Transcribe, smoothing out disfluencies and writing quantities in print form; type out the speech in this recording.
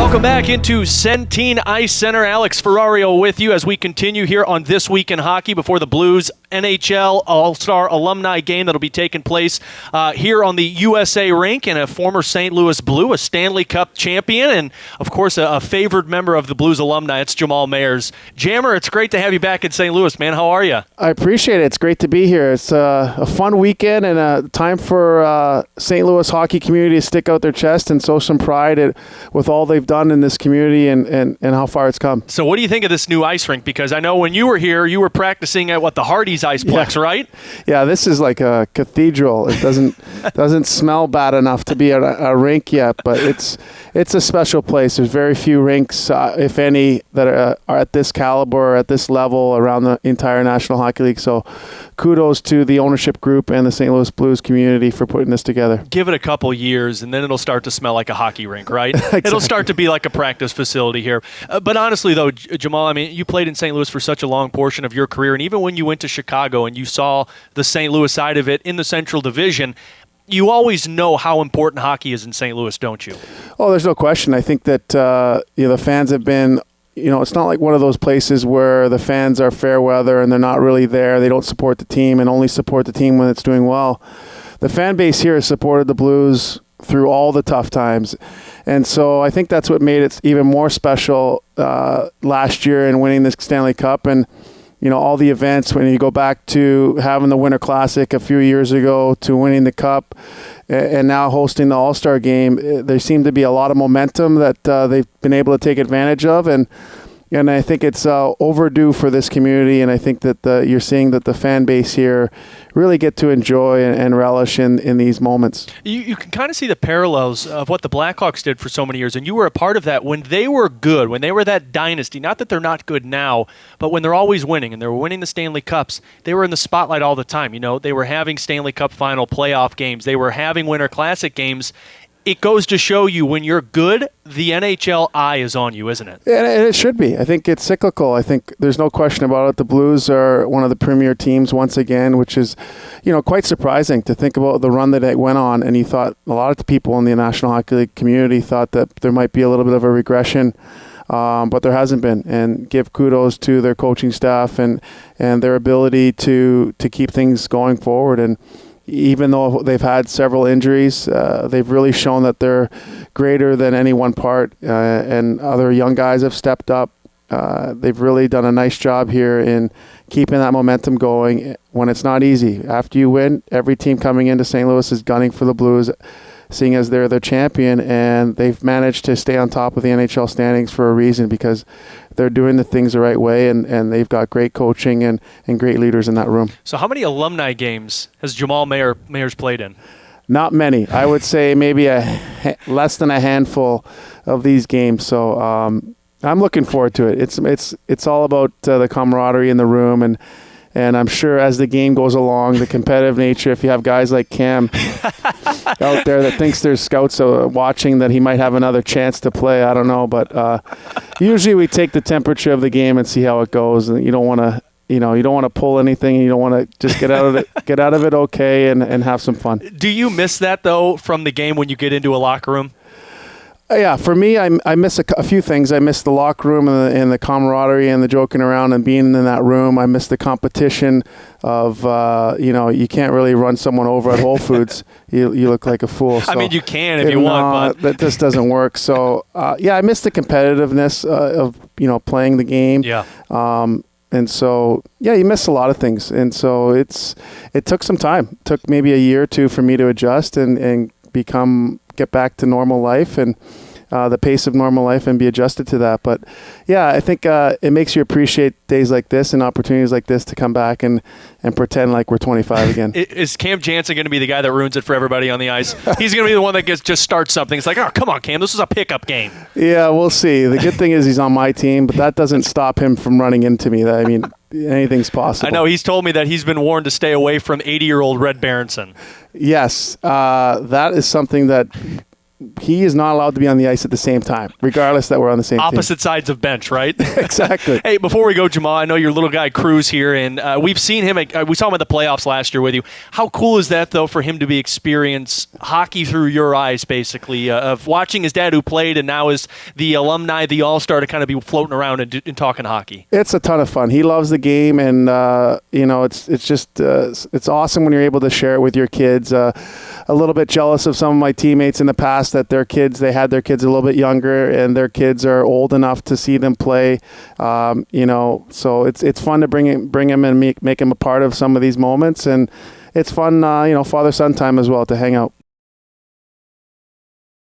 Welcome back into Centene Ice Center. Alex Ferrario with you as we continue here on This Week in Hockey before the Blues NHL All-Star Alumni game that'll be taking place here on the USA rink, and a former St. Louis Blue, a Stanley Cup champion, and of course a favored member of the Blues alumni. It's Jamal Mayers. Jammer, it's great to have you back in St. Louis, man. How are you? I appreciate it. It's great to be here. It's a fun weekend and a time for St. Louis hockey community to stick out their chest and show some pride with all they've done in this community and how far it's come. So what do you think of this new ice rink? Because I know when you were here, you were practicing at the Hardee's Iceplex, right? Yeah, this is like a cathedral. It doesn't smell bad enough to be a rink yet, but it's a special place. There's very few rinks, if any, that are at this caliber or at this level around the entire National Hockey League. So kudos to the ownership group and the St. Louis Blues community for putting this together. Give it a couple years, and then it'll start to smell like a hockey rink, right? Exactly. It'll start to be like a practice facility here. But honestly, though, Jamal, I mean, you played in St. Louis for such a long portion of your career, and even when you went to Chicago and you saw the St. Louis side of it in the Central Division, you always know how important hockey is in St. Louis, don't you? Oh, there's no question. I think that the fans have been, it's not like one of those places where the fans are fair weather and they're not really there. They don't support the team and only support the team when it's doing well. The fan base here has supported the Blues through all the tough times. And so I think that's what made it even more special last year in winning this Stanley Cup. And all the events, when you go back to having the Winter Classic a few years ago to winning the Cup and now hosting the All-Star Game, there seemed to be a lot of momentum that they've been able to take advantage of. And I think it's overdue for this community, and I think that you're seeing that the fan base here really get to enjoy and relish in these moments. You can kind of see the parallels of what the Blackhawks did for so many years, and you were a part of that when they were good, when they were that dynasty. Not that they're not good now, but when they're always winning, and they were winning the Stanley Cups, they were in the spotlight all the time. They were having Stanley Cup final playoff games. They were having Winter Classic games. It goes to show you when you're good, the NHL eye is on you, isn't it? And it should be. I think it's cyclical. I think there's no question about it. The Blues are one of the premier teams once again, which is, quite surprising to think about the run that it went on. And you thought a lot of the people in the National Hockey League community thought that there might be a little bit of a regression, but there hasn't been. And give kudos to their coaching staff and their ability to keep things going forward. And even though they've had several injuries, they've really shown that they're greater than any one part, and other young guys have stepped up. They've really done a nice job here in keeping that momentum going when it's not easy. After you win, every team coming into St. Louis is gunning for the Blues, seeing as they're their champion, and they've managed to stay on top of the NHL standings for a reason, because they're doing the things the right way, and they've got great coaching and great leaders in that room. So how many alumni games has Jamal Mayers played in? Not many. I would say maybe less than a handful of these games. So I'm looking forward to it. It's all about the camaraderie in the room, and I'm sure as the game goes along, the competitive nature, if you have guys like Cam out there that thinks there's scouts watching that he might have another chance to play, I don't know. But usually we take the temperature of the game and see how it goes. And you don't want to, you don't want to pull anything. You don't want to just get out of it okay and have some fun. Do you miss that, though, from the game when you get into a locker room? Yeah, for me, I miss a few things. I miss the locker room and the camaraderie and the joking around and being in that room. I miss the competition of, you can't really run someone over at Whole Foods. You look like a fool. So, I mean, you can if you want, but that just doesn't work. So, I miss the competitiveness of, playing the game. Yeah. And so, you miss a lot of things. And so it took some time. It took maybe a year or two for me to adjust and get back to normal life and the pace of normal life and be adjusted to that. But I think it makes you appreciate days like this and opportunities like this to come back and pretend like we're 25 again. Is Cam Jansen going to be the guy that ruins it for everybody on the ice? He's going to be the one that just starts something. It's like, oh, come on, Cam, this is a pickup game. Yeah, we'll see. The good thing is he's on my team, but that doesn't stop him from running into me. I mean, anything's possible. I know he's told me that he's been warned to stay away from 80-year-old Red Berenson. Yes, that is something that he is not allowed to be on the ice at the same time, regardless that we're on the same opposite sides of bench, right? Exactly. Hey, before we go, Jamal, I know your little guy Cruz here, and we've seen him. We saw him at the playoffs last year with you. How cool is that, though, for him to be experience hockey through your eyes, basically, of watching his dad who played and now is the alumni, the all-star, to kind of be floating around and talking hockey? It's a ton of fun. He loves the game, and it's just it's awesome when you're able to share it with your kids. A little bit jealous of some of my teammates in the past that they had their kids a little bit younger, and their kids are old enough to see them play. So it's fun to bring him and make him a part of some of these moments, and it's fun, father-son time as well, to hang out.